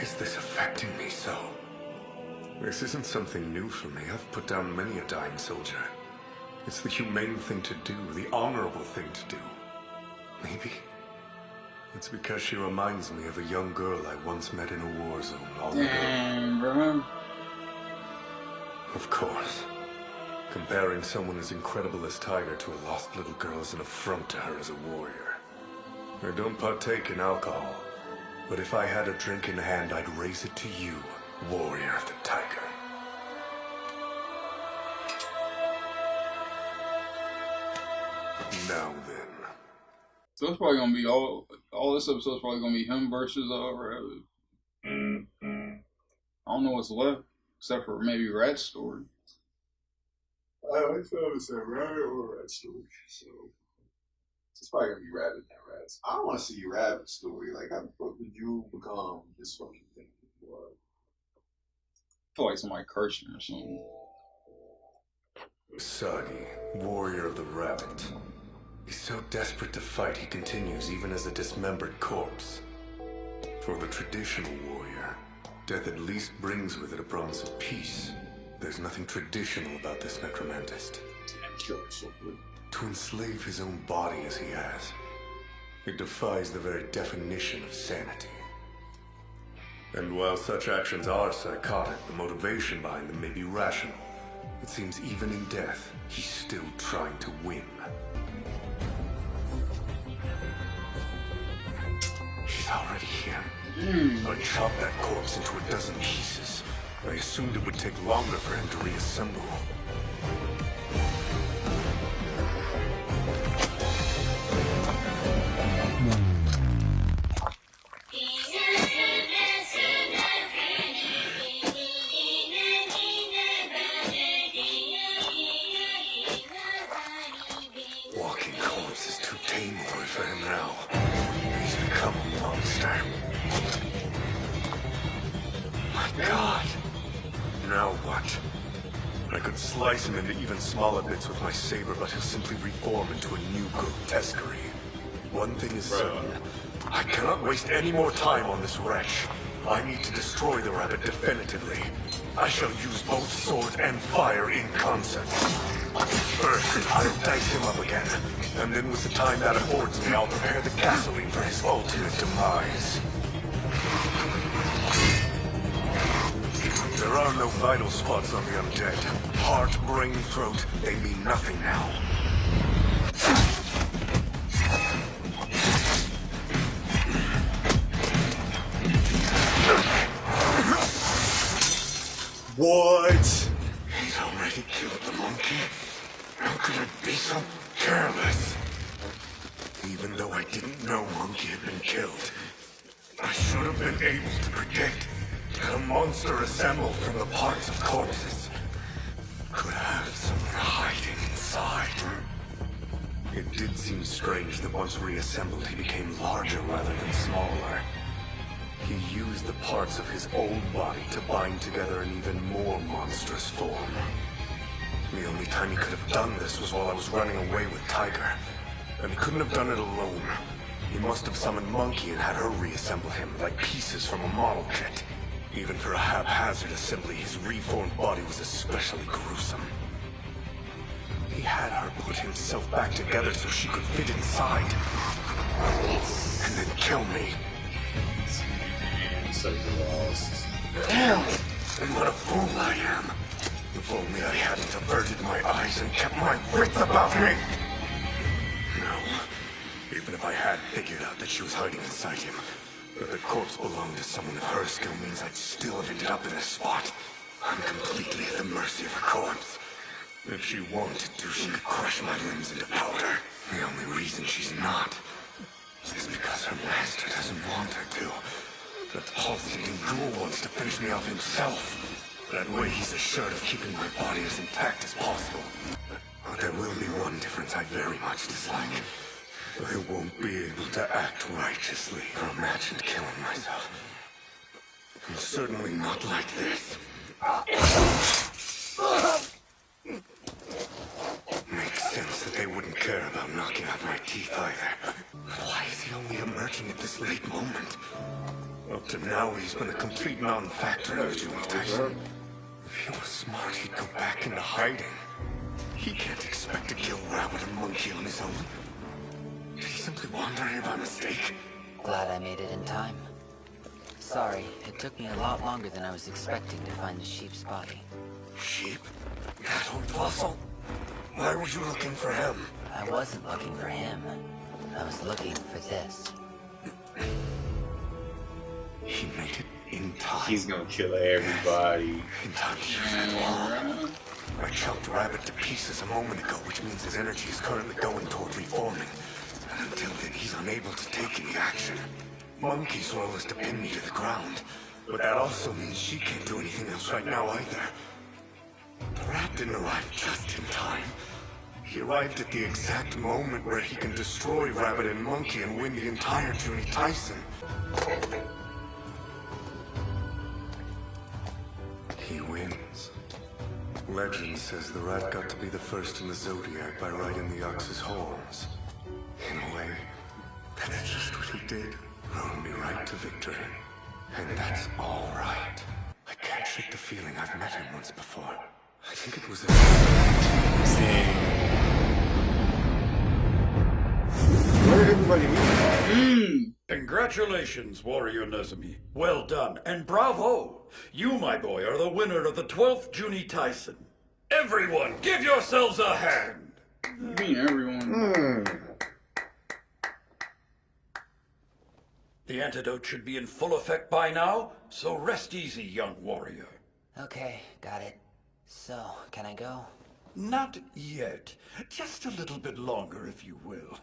is this affecting me so? This isn't something new for me. I've put down many a dying soldier. It's the humane thing to do, the honorable thing to do. Maybe it's because she reminds me of a young girl I once met in a war zone long ago. Bro. Of course. Comparing someone as incredible as Tiger to a lost little girl is an affront to her as a warrior. I don't partake in alcohol, but if I had a drink in hand, I'd raise it to you, warrior of the Tiger. Now then. So it's probably gonna be all this episode's probably gonna be him versus Rabbit. I don't know what's left, except for maybe Rat's story. I always thought it said Rabbit or Rat story, so it's probably gonna be Rabbit and Rats. I don't want to see your Rabbit story. Like, how the fuck did you become this fucking thing? I feel like somebody cursed him or something. Sagi, warrior of the rabbit. He's so desperate to fight, he continues even as a dismembered corpse. For the traditional warrior, death at least brings with it a promise of peace. There's nothing traditional about this necromantist. To enslave his own body as he has, it defies the very definition of sanity. And while such actions are psychotic, the motivation behind them may be rational. It seems even in death, he's still trying to win. She's already here. I chopped that corpse into a dozen pieces. I assumed it would take longer for him to reassemble. Walking corpse is too tame for him now. He's become a monster. My God. Now what? I could slice him into even smaller bits with my saber, but he'll simply reform into a new grotesquerie. One thing is certain. I cannot waste any more time on this wretch. I need to destroy the rabbit definitively. I shall use both sword and fire in concert. First, I'll dice him up again. And then with the time that affords me, I'll prepare the gasoline for his ultimate demise. There are no vital spots on the undead. Heart, brain, throat, they mean nothing now. What? He's already killed the monkey. How could I be so careless? Even though I didn't know Monkey had been killed, I should have been able to predict that a monster assembled from the parts of corpses could have someone hiding inside. It did seem strange that once reassembled, he became larger rather than smaller. He used the parts of his old body to bind together an even more monstrous form. The only time he could have done this was while I was running away with Tiger. And he couldn't have done it alone. He must have summoned Monkey and had her reassemble him like pieces from a model kit. Even for a haphazard assembly, his reformed body was especially gruesome. He had her put himself back together so she could fit inside. And then kill me. Damn! And what a fool I am! If only I hadn't averted my eyes and kept my wits about me! No. Even if I had figured out that she was hiding inside him, that the corpse belonged to someone of her skill means I'd still have ended up in this spot. I'm completely at the mercy of her corpse. If she wanted to, she could crush my limbs into powder. The only reason she's not is because her master doesn't want her to. That pulsating ghoul wants to finish me off himself. That way he's assured of keeping my body as intact as possible. But there will be one difference I very much dislike. I won't be able to act righteously or imagine killing myself. And certainly not like this. Makes sense that they wouldn't care about knocking out my teeth either. But why is he only emerging at this late moment? Up to now, he's been a complete non-factor in Juuni Taisen. If he was smart, he'd go back into hiding. He can't expect to kill Rabbit and Monkey on his own. Did he simply wander here by mistake? Glad I made it in time. Sorry, it took me a lot longer than I was expecting to find the sheep's body. Sheep? That old fossil? Why were you looking for him? I wasn't looking for him. I was looking for this. He made it in time. He's gonna kill everybody. In time to use that wall. I chopped Rabbit to pieces a moment ago, which means his energy is currently going toward reforming. And until then, he's unable to take any action. Monkey's role is to pin me to the ground. But that also means she can't do anything else right now either. The rat didn't arrive just in time. He arrived at the exact moment where he can destroy Rabbit and Monkey and win the entire Juuni Taisen. He wins. Legend says the rat got to be the first in the Zodiac by riding the ox's horns. In a way, that's just what he did. Rode me right to victory. And that's all right. I can't shake the feeling I've met him once before. I think it was a... Where did everybody meet? Congratulations, Warrior Nezumi. Well done, and bravo! You, my boy, are the winner of the 12th Juuni Taisen. Everyone, give yourselves a hand! You mean everyone? The antidote should be in full effect by now, so rest easy, young warrior. Okay, got it. So, can I go? Not yet. Just a little bit longer, if you will.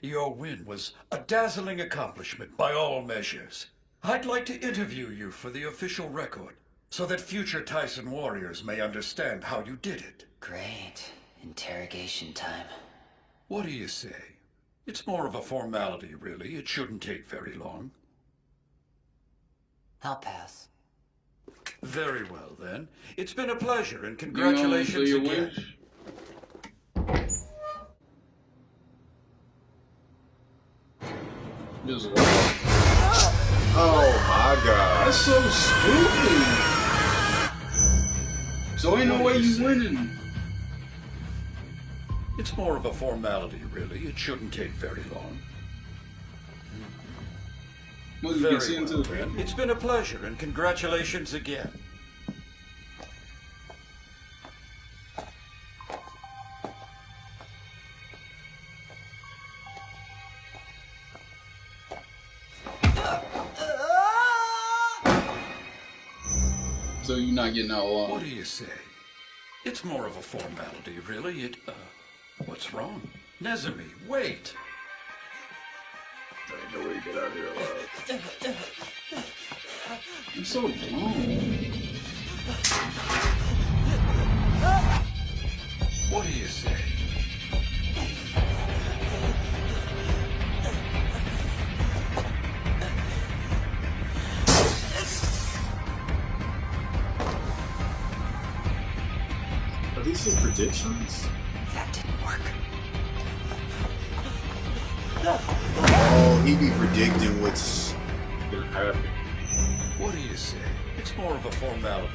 Your win was a dazzling accomplishment by all measures. I'd like to interview you for the official record, so that future Taisen warriors may understand how you did it. Great. Interrogation time. What do you say? It's more of a formality, really. It shouldn't take very long. I'll pass. Very well, then. It's been a pleasure, and congratulations again. Just Oh my god. that's so stupid. So ain't no way you winning. It's more of a formality, really. It shouldn't take very long. Well, you get sent to the then. It's been a pleasure, and congratulations again. So you're not getting out alive. What do you say? It's more of a formality, really. What's wrong? Nezumi, wait! There ain't no way to get out of here alive. You're so dumb. What do you say? Are these his predictions? That didn't work. Oh, he be predicting what's gonna happen. What do you say? It's more of a formality.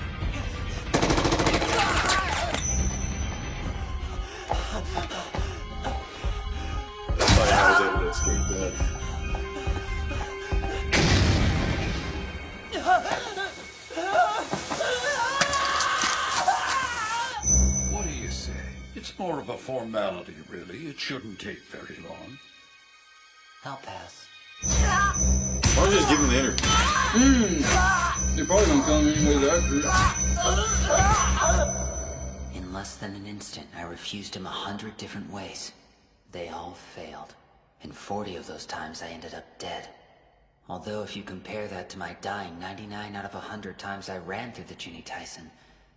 That's probably how I was able to escape that. What do you say? It's more of a formality, really. It shouldn't take very long. I'll pass. Why don't you just give him the interview? They're probably gonna come anyways after. In less than an instant, I refused him 100 different ways. They all failed. And 40 of those times I ended up dead. Although if you compare that to my dying 99 out of 100 times I ran through the Juuni Taisen,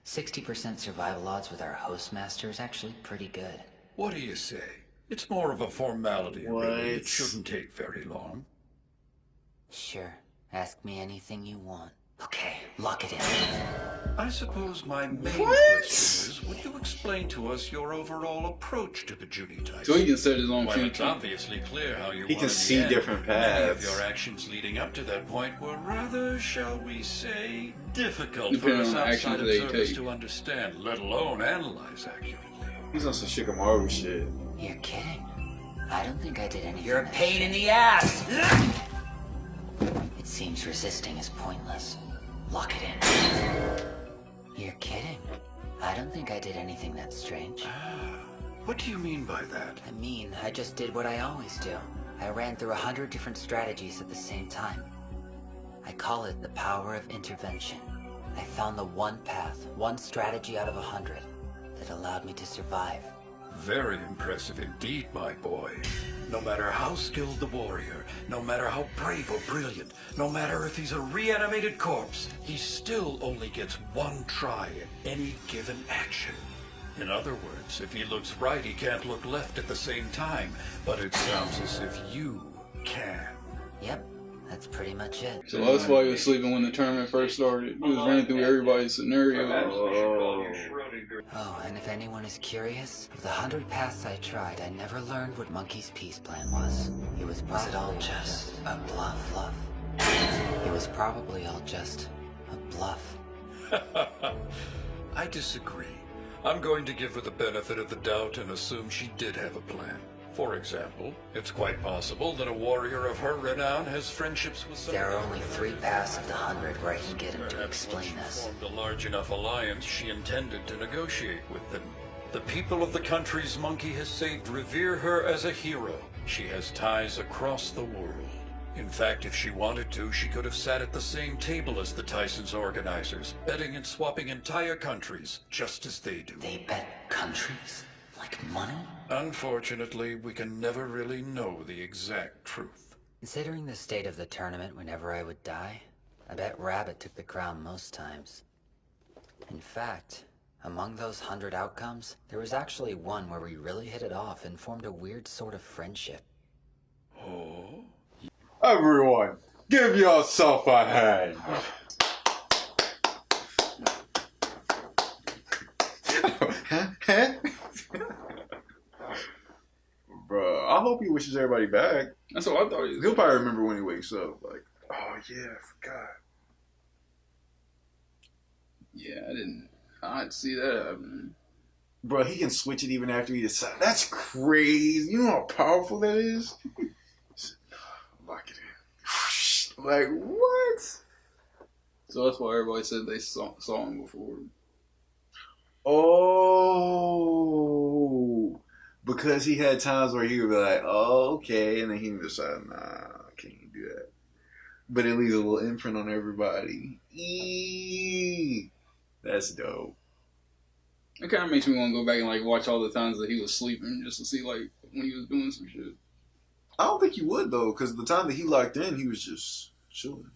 60% survival odds with our host master is actually pretty good. What do you say? It's more of a formality, really. It What? shouldn't take very long. Sure, ask me anything you want. Okay, lock it in. I suppose my main question is, would you explain to us your overall approach to the Juuni Taisen? So he can set his own Well, it's future. obviously clear how you He won can in the see end. different Many of paths. your actions leading up to that point were rather, shall we say, difficult for Depending us on the outside actions they observers take. to understand, let alone analyze accurately. He's on some Shikamaru shit. You're kidding. I don't think I did anything. You're a that pain in strange. the ass! It seems resisting is pointless. Lock it in. You're kidding. I don't think I did anything that strange. What do you mean by that? I mean, I just did what I always do. I ran through 100 different strategies at the same time. I call it the power of intervention. I found the one path, one strategy out of 100 that allowed me to survive. Very impressive indeed, my boy. No matter how skilled the warrior, no matter how brave or brilliant, no matter if he's a reanimated corpse, he still only gets one try at any given action. In other words, if he looks right, he can't look left at the same time, but it sounds as if you can. Yep, that's pretty much it. So that's why he was sleeping when the tournament first started. He was running through everybody's scenarios. Oh, and if anyone is curious, of the 100 paths I tried, I never learned what Monkey's peace plan was. It was all just a bluff. It was probably all just a bluff. I disagree. I'm going to give her the benefit of the doubt and assume she did have a plan. For example, it's quite possible that a warrior of her renown has friendships with some... There are only 3 paths of the 100 where I can get him to explain this. Formed a large enough alliance, she intended to negotiate with them. The people of the countries Monkey has saved revere her as a hero. She has ties across the world. In fact, if she wanted to, she could have sat at the same table as the Tyson's organizers, betting and swapping entire countries, just as they do. They bet countries? Like money? Unfortunately, we can never really know the exact truth. Considering the state of the tournament whenever I would die, I bet Rabbit took the crown most times. In fact, among those 100 outcomes, there was actually one where we really hit it off and formed a weird sort of friendship. Oh? Everyone, give yourself a hand. Bruh, I hope he wishes everybody back. That's what I thought he was. He'll probably remember when he wakes up. Like, oh yeah, I forgot. Yeah, I'd see that happening. Bro, he can switch it even after he decides. That's crazy. You know how powerful that is? Lock it in. Like, what? So that's why everybody said they saw him before. Oh. Because he had times where he would be like, oh, okay. And then he would decide, nah, I can't do that. But it leaves a little imprint on everybody. Eee. That's dope. It kind of makes me want to go back and like watch all the times that he was sleeping just to see like when he was doing some shit. I don't think you would, though, because the time that he locked in, he was just chilling.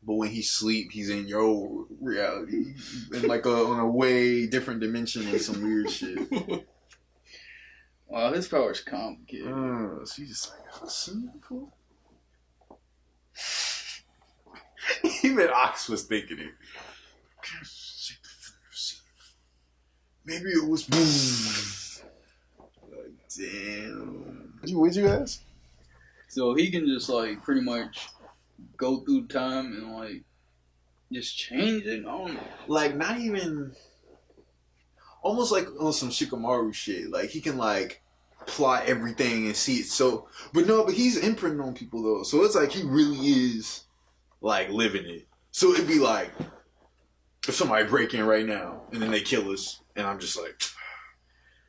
But when he sleep, he's in your reality. In like on a way different dimension and some weird shit. Wow, his power's complicated. So he's just like, have I seen it before? Even Ox was thinking it. Maybe it was boom. Like, damn. What'd you ask? So he can just like pretty much go through time and like just change it. I don't know. Like, not even. Almost like on some Shikamaru shit. Like, he can like plot everything and see it. So, but he's imprinting on people though. So it's like he really is like living it. So it'd be like if somebody break in right now and then they kill us, and I'm just like,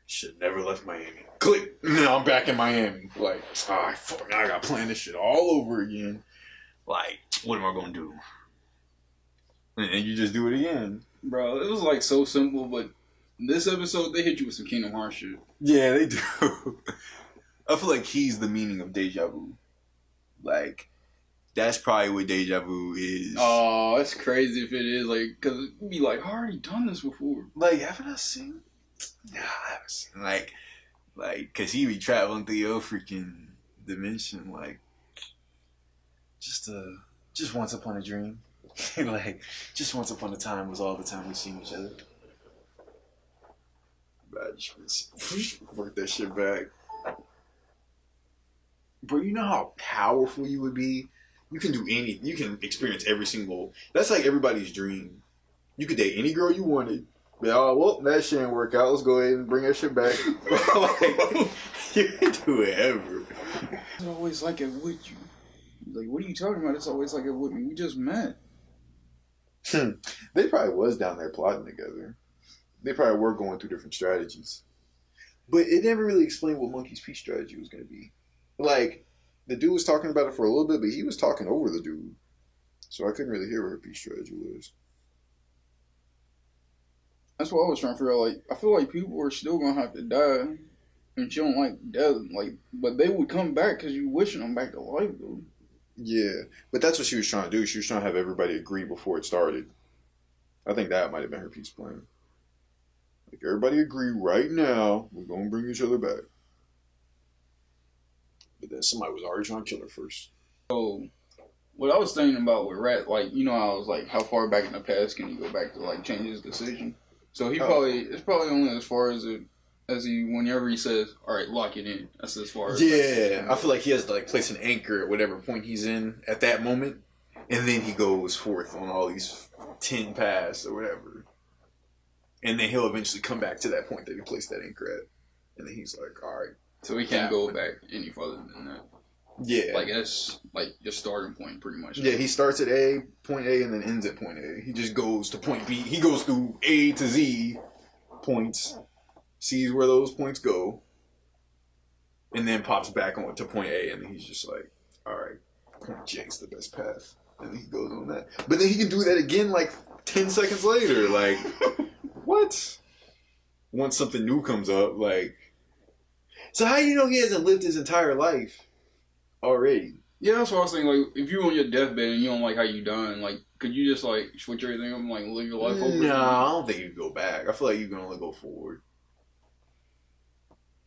should never left Miami. Click. Now I'm back in Miami. Like, fuck, now I gotta plan this shit all over again. Like, what am I gonna do? And you just do it again. Bro, it was like so simple, but this episode they hit you with some Kingdom Hearts shit. Yeah, they do. I feel like he's the meaning of deja vu. Like, that's probably what deja vu is. Oh, that's crazy if it is. Like, because it'd be like, I already done this before. Like, haven't I seen? Nah, I haven't seen. Like, cause he be traveling through your freaking dimension. Like, just once upon a dream. Like, just once upon a time was all the time we seen each other. But I just work that shit back. Bro, you know how powerful you would be? You can do anything. You can experience every single... That's like everybody's dream. You could date any girl you wanted. But, oh, well, that shit didn't work out. Let's go ahead and bring that shit back. Like, you can do whatever. It's always like it with you. Like, what are you talking about? It's always like it with me. We just met. They probably was down there plotting together. They probably were going through different strategies. But it never really explained what Monkey's peace strategy was going to be. Like, the dude was talking about it for a little bit, but he was talking over the dude. So I couldn't really hear what her peace strategy was. That's what I was trying to figure out. Like, I feel like people are still going to have to die. And she don't like death. Like, but they would come back because you wishing them back to life, though. Yeah, but that's what she was trying to do. She was trying to have everybody agree before it started. I think that might have been her peace plan. Like, everybody agree right now, we're going to bring each other back. But then somebody was already trying to kill her first. So, what I was thinking about with Rat, like, you know, I was like, how far back in the past can he go back to, like, change his decision? So it's probably only as far as whenever he says, all right, lock it in. That's as far as. Yeah, I feel like he has to, like, place an anchor at whatever point he's in at that moment. And then he goes forth on all these 10 paths or whatever. And then he'll eventually come back to that point that he placed that anchor at. And then he's like, all right. So he can't go back any further than that. Yeah. Like, that's, like, your starting point, pretty much. Yeah, he starts at point A, and then ends at point A. He just goes to point B. He goes through A to Z points, sees where those points go, and then pops back on to point A, and then he's just like, all right, point J's the best path. And then he goes on that. But then he can do that again, like, 10 seconds later. Like, what? Once something new comes up, like... So how do you know he hasn't lived his entire life already? Yeah, that's what I was thinking. Like, if you're on your deathbed and you don't like how you dying, like, could you just, like, switch everything up and, like, live your life over? No, I don't think you can go back. I feel like you can only go forward.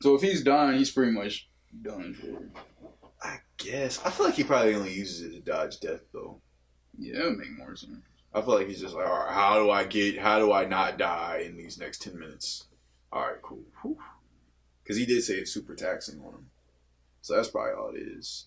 So if he's dying, he's pretty much done for. I guess. I feel like he probably only uses it to dodge death, though. Yeah, that would make more sense. I feel like he's just like, all right, how do I not die in these next 10 minutes? All right, cool. Because he did say it's super taxing on him. So that's probably all it is.